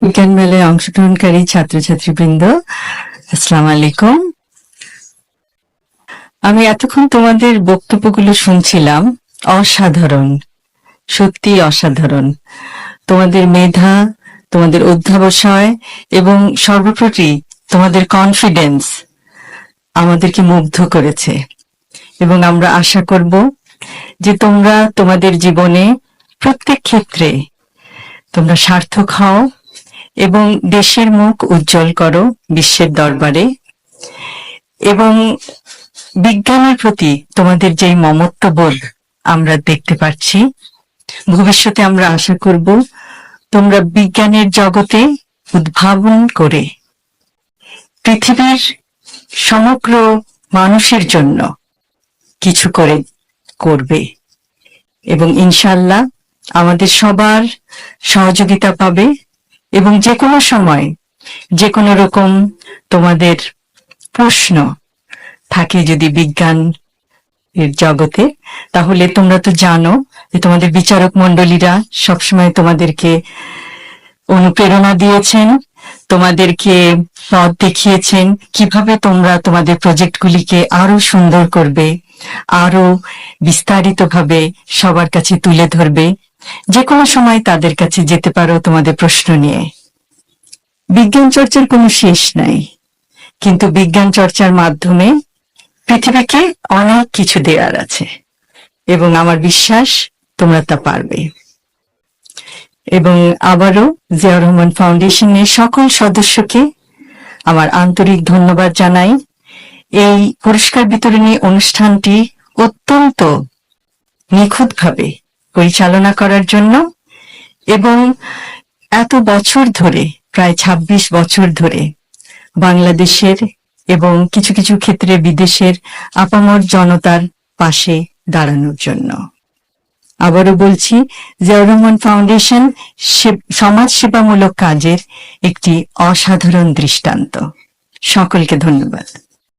বিজ্ঞান মেলায় অংশগ্রহণকারী ছাত্রছাত্রীবৃন্দ, আসসালামু আলাইকুম। আমি এতক্ষণ তোমাদের বক্তব্যগুলো শুনছিলাম। অসাধারণ, সত্যি অসাধারণ। তোমাদের মেধা, তোমাদের অধ্যবসায় এবং সর্বোপরি তোমাদের কনফিডেন্স আমাদেরকে মুগ্ধ করেছে এবং আমরা আশা করব যে তোমরা তোমাদের জীবনে প্রত্যেক ক্ষেত্রে তোমরা সার্থক হও এবং দেশের মুখ উজ্জ্বল করো বিশ্বের দরবারে। এবং বিজ্ঞানের প্রতি তোমাদের যেই মমত্ববোধ আমরা দেখতে পাচ্ছি, ভবিষ্যতে আমরা আশা করব তোমরা বিজ্ঞানের জগতে উদ্ভাবন করে পৃথিবীর সমগ্র মানুষের জন্য কিছু করবে এবং ইনশাআল্লাহ আমাদের সবার সহযোগিতা পাবে। এবং যে কোনো সময় যে কোনো রকম তোমাদের প্রশ্ন থাকে যদি বিজ্ঞান এর জগতে, তাহলে তোমরা তো জানো যে তোমাদের বিচারক মণ্ডলীরা সবসময় তোমাদেরকে অনুপ্রেরণা দিয়েছেন, তোমাদেরকে পথ দেখিয়েছেন কিভাবে তোমরা তোমাদের প্রজেক্টগুলিকে আরো সুন্দর করবে, আরো বিস্তারিতভাবে সবার কাছে তুলে ধরবে। যে কোনো সময় তাদের কাছে যেতে পারো তোমাদের প্রশ্ন নিয়ে। বিজ্ঞান চর্চার কোনো শেষ নাই, কিন্তু বিজ্ঞান চর্চার মাধ্যমে পৃথিবীকে অনেক কিছু দেওয়ার আছে এবং আমার বিশ্বাস তোমরা তা পারবে। এবং আবারও জিয়াউর রহমান ফাউন্ডেশনের সকল সদস্যকে আমার আন্তরিক ধন্যবাদ জানাই এই পুরস্কার বিতরণী অনুষ্ঠানটি অত্যন্ত নিখুঁতভাবে পরিচালনা করার জন্য এবং এত বছর ধরে, প্রায় ২৬ বছর ধরে বাংলাদেশের এবং কিছু কিছু ক্ষেত্রে বিদেশের আপামর জনতার পাশে দাঁড়ানোর জন্য। আবারও বলছি, জিয়াউর রহমান ফাউন্ডেশন সমাজ সেবামূলক কাজের একটি অসাধারণ দৃষ্টান্ত। সকলকে ধন্যবাদ।